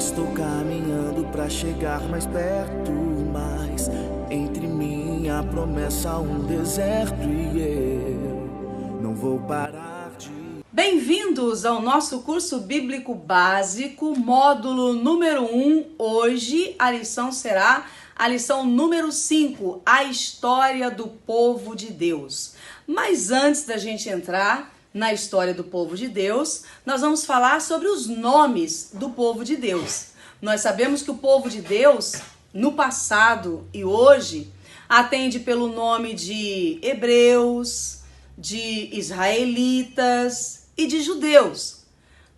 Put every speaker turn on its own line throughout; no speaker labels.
Estou caminhando pra chegar mais perto, mas entre mim e a promessa um deserto e eu não vou parar de...
Bem-vindos ao nosso curso bíblico básico, módulo número 1. Hoje a lição será a lição número 5, a história do povo de Deus. Mas antes da gente entrar na história do povo de Deus, nós vamos falar sobre os nomes do povo de Deus. Nós sabemos que o povo de Deus, no passado e hoje, atende pelo nome de hebreus, de israelitas e de judeus.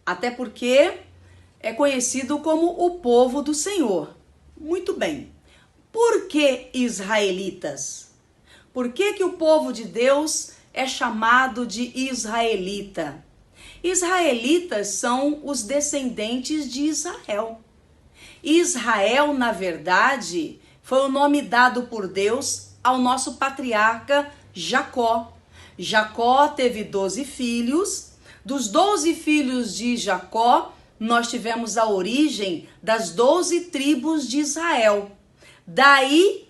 Até porque é conhecido como o povo do Senhor. Muito bem. Por que israelitas? Por que o povo de Deus é chamado de israelita? Israelitas são os descendentes de Israel. Israel, na verdade, foi o nome dado por Deus ao nosso patriarca Jacó. Jacó teve 12 filhos. Dos 12 filhos de Jacó, nós tivemos a origem das 12 tribos de Israel. Daí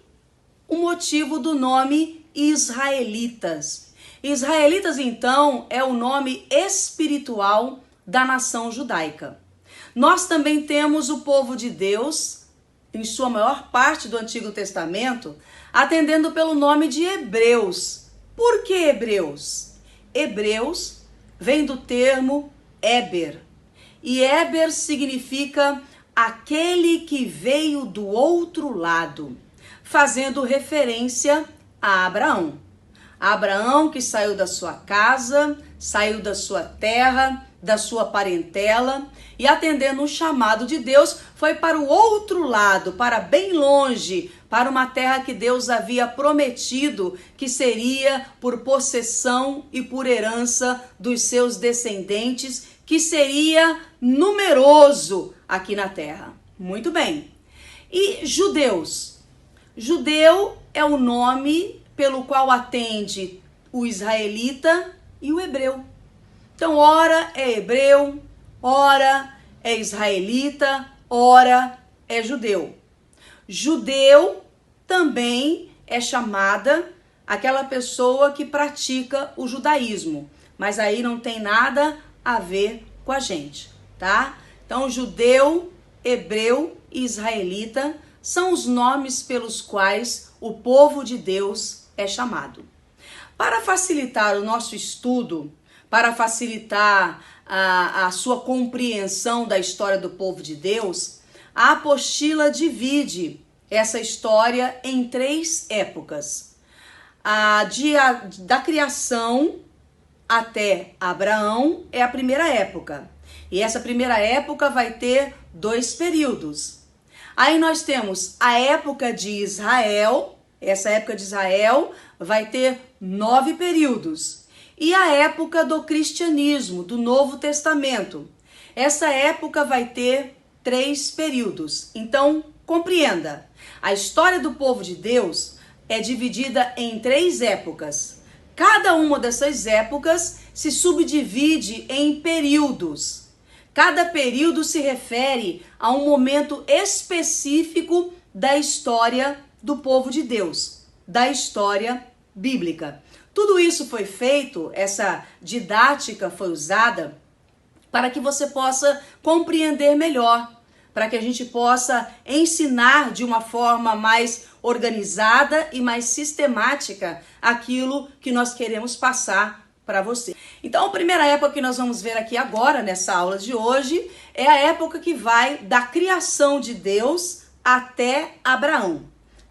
o motivo do nome israelitas. Israelitas, então, é o nome espiritual da nação judaica. Nós também temos o povo de Deus, em sua maior parte do Antigo Testamento, atendendo pelo nome de hebreus. Por que hebreus? Hebreus vem do termo Éber. E Éber significa aquele que veio do outro lado, fazendo referência a Abraão. Abraão que saiu da sua casa, saiu da sua terra, da sua parentela e atendendo o chamado de Deus, foi para o outro lado, para bem longe, para uma terra que Deus havia prometido que seria por possessão e por herança dos seus descendentes, que seria numeroso aqui na terra. Muito bem. E judeus? Judeu é o nome pelo qual atende o israelita e o hebreu. Então, ora é hebreu, ora é israelita, ora é judeu. Judeu também é chamada aquela pessoa que pratica o judaísmo, mas aí não tem nada a ver com a gente, tá? Então, judeu, hebreu e israelita são os nomes pelos quais o povo de Deus é chamado. Para facilitar o nosso estudo, para facilitar a sua compreensão da história do povo de Deus, a apostila divide essa história em 3 épocas. Da criação até Abraão é a primeira época. E essa primeira época vai ter 2 períodos. Aí nós temos a época de Israel. Essa época de Israel vai ter 9 períodos. E a época do cristianismo, do Novo Testamento. Essa época vai ter 3 períodos. Então, compreenda. A história do povo de Deus é dividida em 3 épocas. Cada uma dessas épocas se subdivide em períodos. Cada período se refere a um momento específico da história do povo de Deus, da história bíblica. Tudo isso foi feito, essa didática foi usada para que você possa compreender melhor, para que a gente possa ensinar de uma forma mais organizada e mais sistemática aquilo que nós queremos passar para você. Então, a primeira época que nós vamos ver aqui agora, nessa aula de hoje, é a época que vai da criação de Deus até Abraão.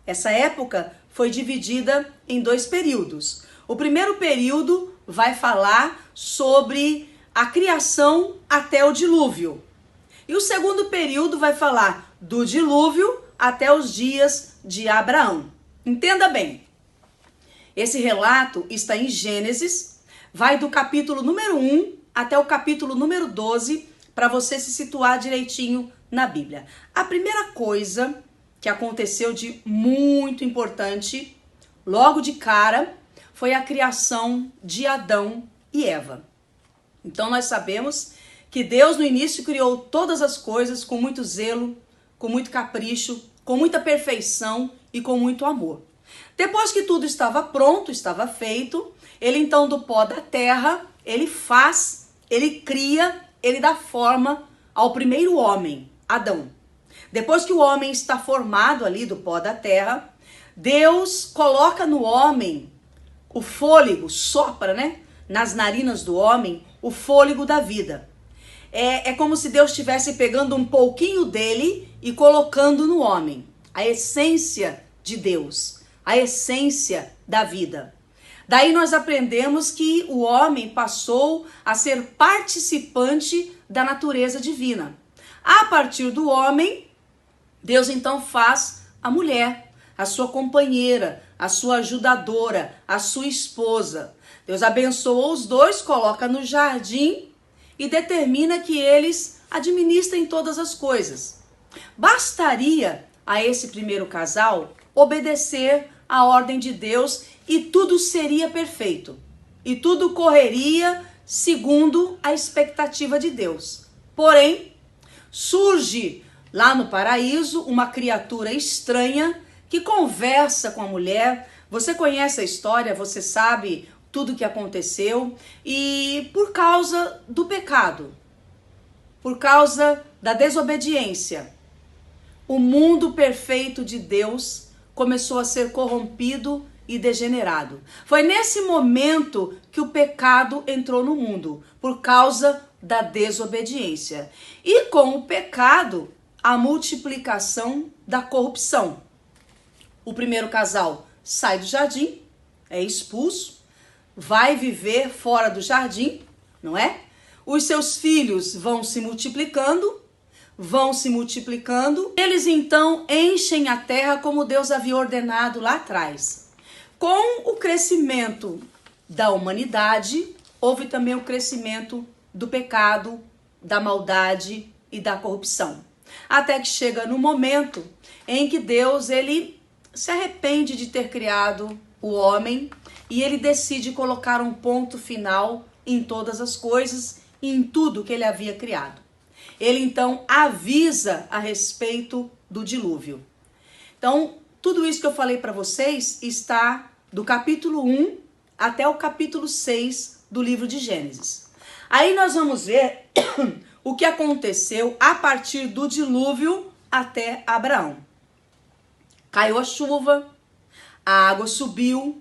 Essa época foi dividida em 2 períodos. O primeiro período vai falar sobre a criação até o dilúvio. E o segundo período vai falar do dilúvio até os dias de Abraão. Entenda bem. Esse relato está em Gênesis, vai do capítulo número 1 até o capítulo número 12, para você se situar direitinho na Bíblia. A primeira coisa que aconteceu de muito importante, logo de cara, foi a criação de Adão e Eva. Então nós sabemos que Deus no início criou todas as coisas com muito zelo, com muito capricho, com muita perfeição e com muito amor. Depois que tudo estava pronto, estava feito, ele então do pó da terra, ele faz, ele cria, ele dá forma ao primeiro homem, Adão. Depois que o homem está formado ali do pó da terra, Deus coloca no homem o fôlego, sopra, né, nas narinas do homem, o fôlego da vida. É como se Deus estivesse pegando um pouquinho dele e colocando no homem. A essência de Deus, a essência da vida. Daí nós aprendemos que o homem passou a ser participante da natureza divina. A partir do homem, Deus então faz a mulher, a sua companheira, a sua ajudadora, a sua esposa. Deus abençoa os dois, coloca no jardim e determina que eles administrem todas as coisas. Bastaria a esse primeiro casal obedecer à ordem de Deus e tudo seria perfeito. E tudo correria segundo a expectativa de Deus. Porém, surge lá no paraíso uma criatura estranha que conversa com a mulher. Você conhece a história, você sabe tudo o que aconteceu, e por causa do pecado, por causa da desobediência, o mundo perfeito de Deus começou a ser corrompido e degenerado. Foi nesse momento que o pecado entrou no mundo, por causa da desobediência. E com o pecado, a multiplicação da corrupção. O primeiro casal sai do jardim, é expulso, vai viver fora do jardim, não é? Os seus filhos vão se multiplicando, eles então enchem a terra como Deus havia ordenado lá atrás. Com o crescimento da humanidade, houve também o crescimento do pecado, da maldade e da corrupção. Até que chega no momento em que Deus, ele se arrepende de ter criado o homem e ele decide colocar um ponto final em todas as coisas e em tudo que ele havia criado. Ele então avisa a respeito do dilúvio. Então, tudo isso que eu falei para vocês está do capítulo 1 até o capítulo 6 do livro de Gênesis. Aí nós vamos ver o que aconteceu a partir do dilúvio até Abraão. Caiu a chuva, a água subiu,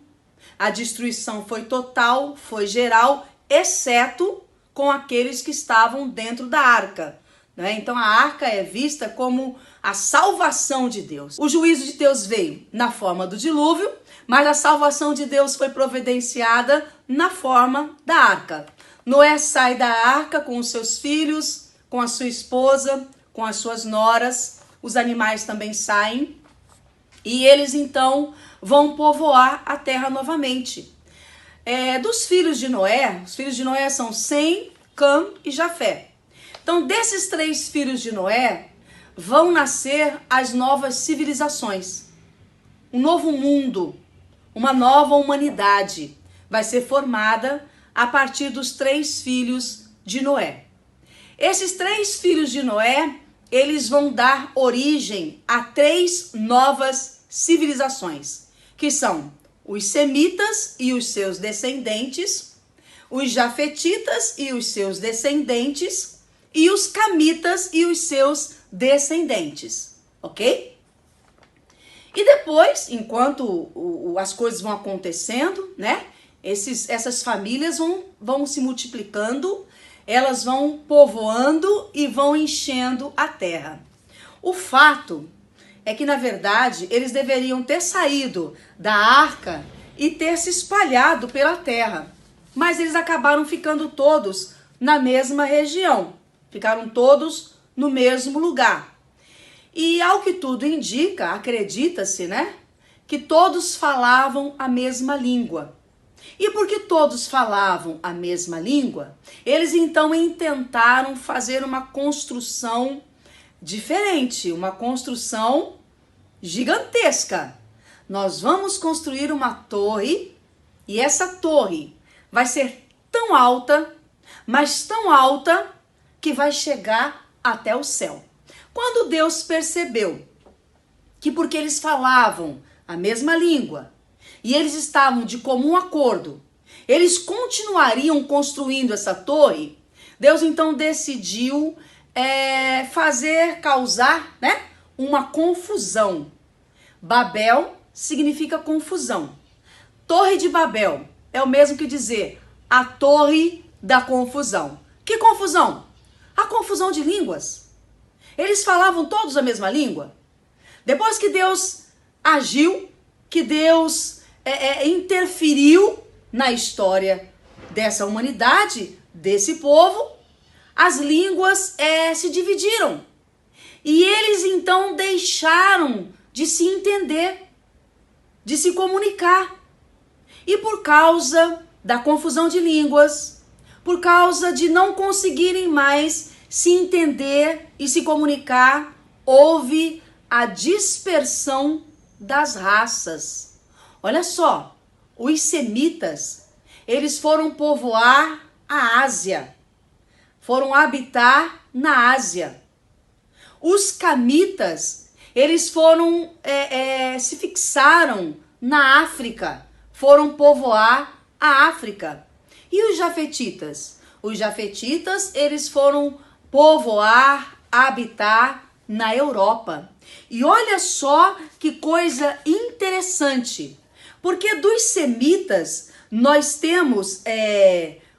a destruição foi total, foi geral, exceto com aqueles que estavam dentro da arca. Né? Então a arca é vista como a salvação de Deus. O juízo de Deus veio na forma do dilúvio, mas a salvação de Deus foi providenciada na forma da arca. Noé sai da arca com os seus filhos, com a sua esposa, com as suas noras, os animais também saem, e eles então vão povoar a terra novamente. Dos filhos de Noé, os filhos de Noé são Sem, Cã e Jafé. Então, desses 3 filhos de Noé, vão nascer as novas civilizações. Um novo mundo, uma nova humanidade vai ser formada a partir dos 3 filhos de Noé. Esses 3 filhos de Noé, eles vão dar origem a 3 novas civilizações, que são os semitas e os seus descendentes, os jafetitas e os seus descendentes, e os camitas e os seus descendentes, ok? E depois, enquanto as coisas vão acontecendo, né? Essas famílias vão se multiplicando, elas vão povoando e vão enchendo a terra. O fato é que, na verdade, eles deveriam ter saído da arca e ter se espalhado pela terra. Mas eles acabaram ficando todos na mesma região. Ficaram todos no mesmo lugar. E ao que tudo indica, acredita-se, né? Que todos falavam a mesma língua. E porque todos falavam a mesma língua, eles então intentaram fazer uma construção diferente, uma construção gigantesca. Nós vamos construir uma torre e essa torre vai ser tão alta, mas tão alta, que vai chegar até o céu. Quando Deus percebeu que porque eles falavam a mesma língua e eles estavam de comum acordo, eles continuariam construindo essa torre, Deus então decidiu causar, uma confusão. Babel significa confusão. Torre de Babel é o mesmo que dizer a torre da confusão. Que confusão? A confusão de línguas. Eles falavam todos a mesma língua. Depois que Deus agiu, que Deus interferiu na história dessa humanidade, desse povo, as línguas se dividiram. E eles então deixaram de se entender, de se comunicar. E por causa da confusão de línguas, por causa de não conseguirem mais se entender e se comunicar, houve a dispersão das raças. Olha só, os semitas, eles foram povoar a Ásia, foram habitar na Ásia. Os camitas, eles foram, se fixaram na África, foram povoar a África. E os jafetitas? Os jafetitas, eles foram povoar, habitar na Europa. E olha só que coisa interessante, porque dos semitas nós temos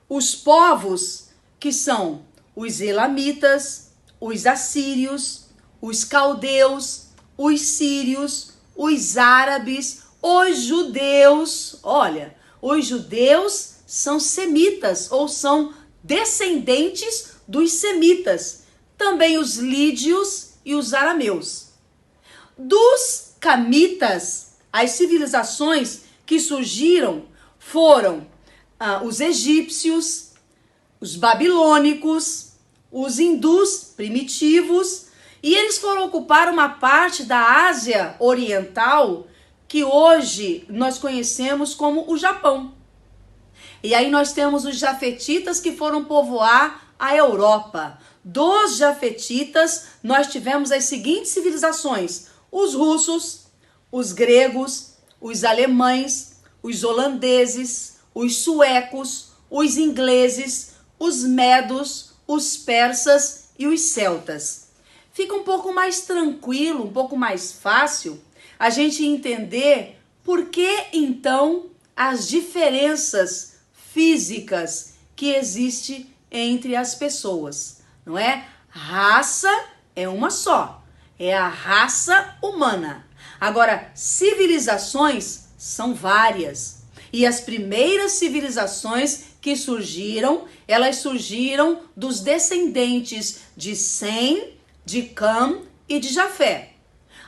os povos que são os elamitas, os assírios, os caldeus, os sírios, os árabes, os judeus. Olha, os judeus são semitas ou são descendentes dos semitas. Também os lídios e os arameus. Dos camitas, as civilizações que surgiram foram os egípcios, os babilônicos, os hindus primitivos, e eles foram ocupar uma parte da Ásia Oriental que hoje nós conhecemos como o Japão. E aí nós temos os jafetitas que foram povoar a Europa. Dos jafetitas nós tivemos as seguintes civilizações: os russos, os gregos, os alemães, os holandeses, os suecos, os ingleses, os medos, os persas e os celtas. Fica um pouco mais tranquilo, um pouco mais fácil a gente entender por que então as diferenças físicas que existem entre as pessoas, não é? Raça é uma só, é a raça humana. Agora, civilizações são várias. E as primeiras civilizações que surgiram, elas surgiram dos descendentes de Sem, de Cam e de Jafé.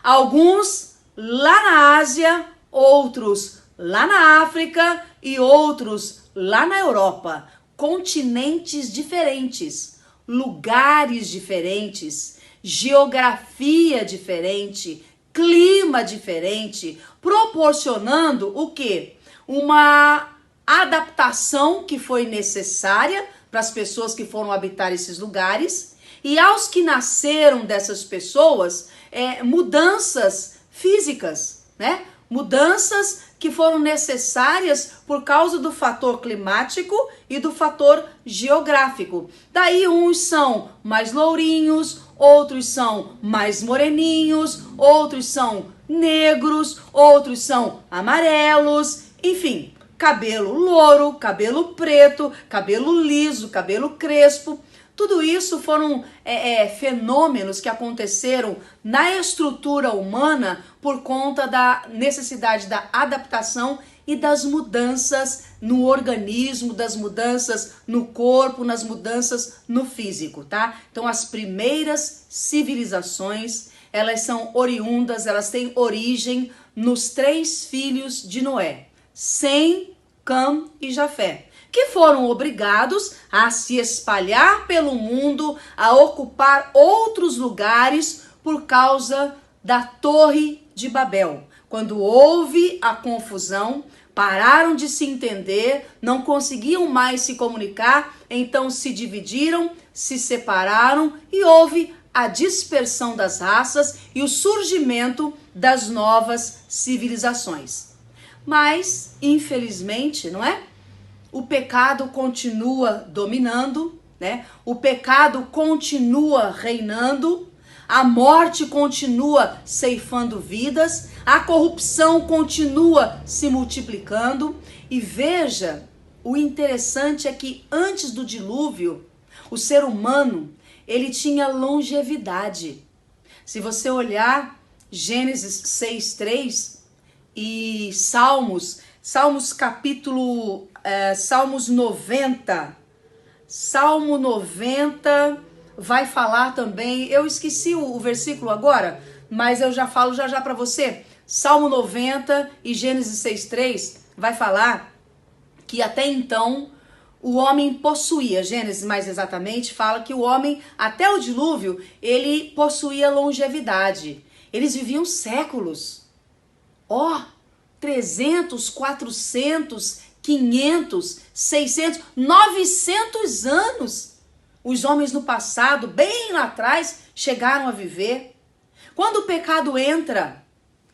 Alguns lá na Ásia, outros lá na África e outros lá na Europa. Continentes diferentes, lugares diferentes, geografia diferente, clima diferente, proporcionando o quê? Uma adaptação que foi necessária para as pessoas que foram habitar esses lugares, e aos que nasceram dessas pessoas, mudanças físicas, né? Mudanças que foram necessárias por causa do fator climático e do fator geográfico. Daí uns são mais lourinhos, outros são mais moreninhos, outros são negros, outros são amarelos, enfim, cabelo louro, cabelo preto, cabelo liso, cabelo crespo. Tudo isso foram fenômenos que aconteceram na estrutura humana por conta da necessidade da adaptação e das mudanças no organismo, das mudanças no corpo, nas mudanças no físico, tá? Então, as primeiras civilizações, elas são oriundas, elas têm origem nos 3 filhos de Noé, Sem, Cam e Jafé, que foram obrigados a se espalhar pelo mundo, a ocupar outros lugares por causa da Torre de Babel. Quando houve a confusão, pararam de se entender, não conseguiam mais se comunicar, então se dividiram, se separaram e houve a dispersão das raças e o surgimento das novas civilizações. Mas, infelizmente, não é? O pecado continua dominando, né? O pecado continua reinando, a morte continua ceifando vidas, a corrupção continua se multiplicando. E veja, o interessante é que antes do dilúvio, o ser humano, ele tinha longevidade. Se você olhar Gênesis 6:3 e Salmos capítulo, Salmos 90, Salmo 90 vai falar também, eu esqueci o versículo agora, mas eu já falo já para você. Salmo 90 e Gênesis 6:3 vai falar que até então o homem possuía, Gênesis mais exatamente, fala que o homem, até o dilúvio, ele possuía longevidade. Eles viviam séculos. 300, 400, 500, 600, 900 anos. Os homens no passado, bem lá atrás, chegaram a viver. Quando o pecado entra,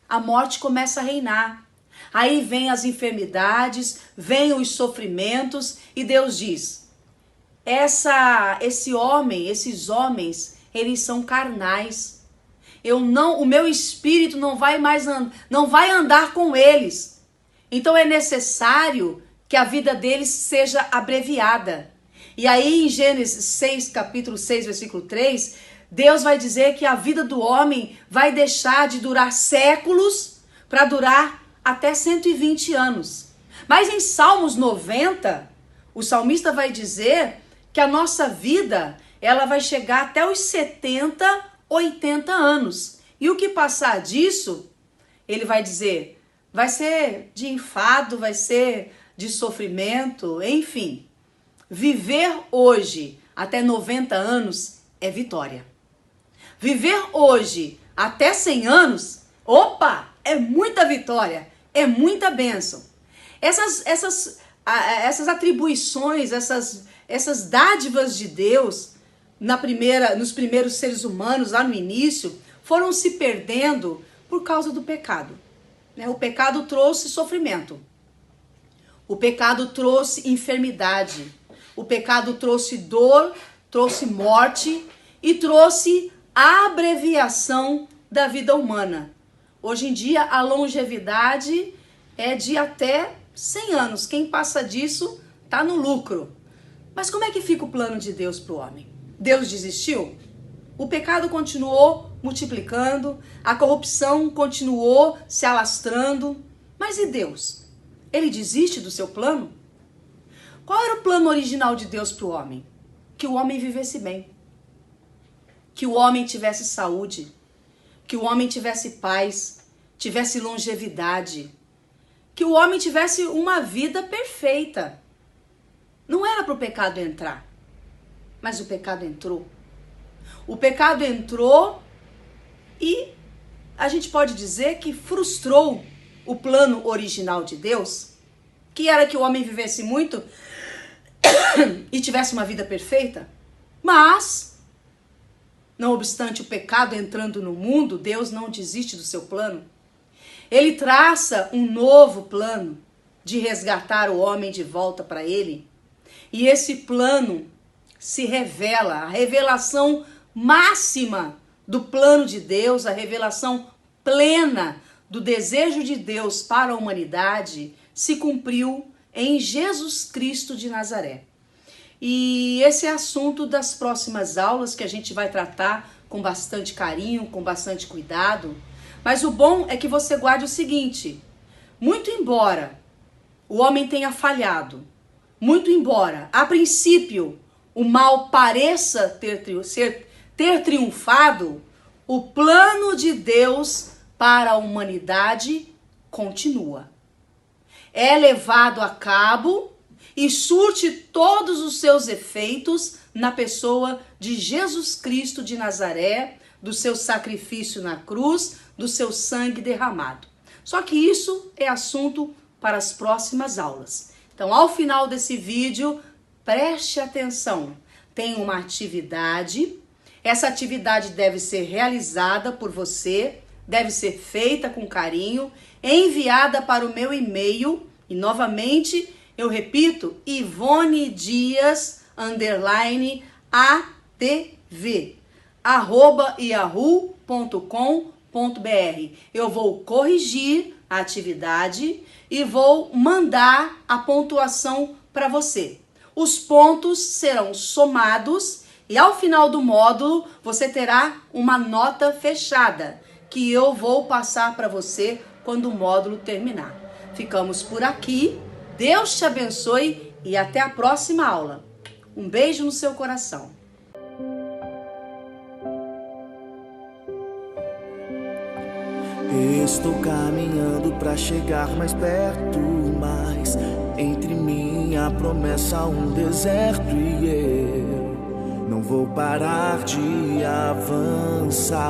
a morte começa a reinar. Aí vem as enfermidades, vem os sofrimentos e Deus diz: esses homens, eles são carnais. O meu espírito não vai andar com eles. Então é necessário que a vida deles seja abreviada. E aí em Gênesis 6, capítulo 6, versículo 3, Deus vai dizer que a vida do homem vai deixar de durar séculos para durar até 120 anos. Mas em Salmos 90, o salmista vai dizer que a nossa vida, ela vai chegar até os 70, 80 anos. E o que passar disso, ele vai dizer, vai ser de enfado, vai ser de sofrimento, enfim. Viver hoje até 90 anos é vitória. Viver hoje até 100 anos, é muita vitória, é muita bênção. Essas atribuições, essas dádivas de Deus nos primeiros seres humanos, lá no início, foram se perdendo por causa do pecado. O pecado trouxe sofrimento. O pecado trouxe enfermidade. O pecado trouxe dor, trouxe morte e trouxe a abreviação da vida humana. Hoje em dia, a longevidade é de até 100 anos. Quem passa disso está no lucro. Mas como é que fica o plano de Deus para o homem? Deus desistiu? O pecado continuou multiplicando, a corrupção continuou se alastrando. Mas e Deus? Ele desiste do seu plano? Qual era o plano original de Deus para o homem? Que o homem vivesse bem. Que o homem tivesse saúde. Que o homem tivesse paz, tivesse longevidade. Que o homem tivesse uma vida perfeita. Não era para o pecado entrar. Mas o pecado entrou. O pecado entrou e a gente pode dizer que frustrou o plano original de Deus, que era que o homem vivesse muito e tivesse uma vida perfeita. Mas, não obstante o pecado entrando no mundo, Deus não desiste do seu plano. Ele traça um novo plano de resgatar o homem de volta para ele. E esse plano se revela, a revelação máxima do plano de Deus, a revelação plena do desejo de Deus para a humanidade, se cumpriu em Jesus Cristo de Nazaré. E esse é assunto das próximas aulas que a gente vai tratar com bastante carinho, com bastante cuidado. Mas o bom é que você guarde o seguinte: muito embora o homem tenha falhado, muito embora, a princípio, o mal pareça ter triunfado, o plano de Deus para a humanidade continua. É levado a cabo e surte todos os seus efeitos na pessoa de Jesus Cristo de Nazaré, do seu sacrifício na cruz, do seu sangue derramado. Só que isso é assunto para as próximas aulas. Então, ao final desse vídeo, preste atenção. Tem uma atividade. Essa atividade deve ser realizada por você, deve ser feita com carinho, enviada para o meu e-mail. E novamente, eu repito, ivonedias_atv @yahoo.com.br. Eu vou corrigir a atividade e vou mandar a pontuação para você. Os pontos serão somados e ao final do módulo você terá uma nota fechada que eu vou passar para você quando o módulo terminar. Ficamos por aqui. Deus te abençoe e até a próxima aula. Um beijo no seu coração.
Estou caminhando pra chegar mais perto, mas entre mim a promessa um deserto e eu não vou parar de avançar.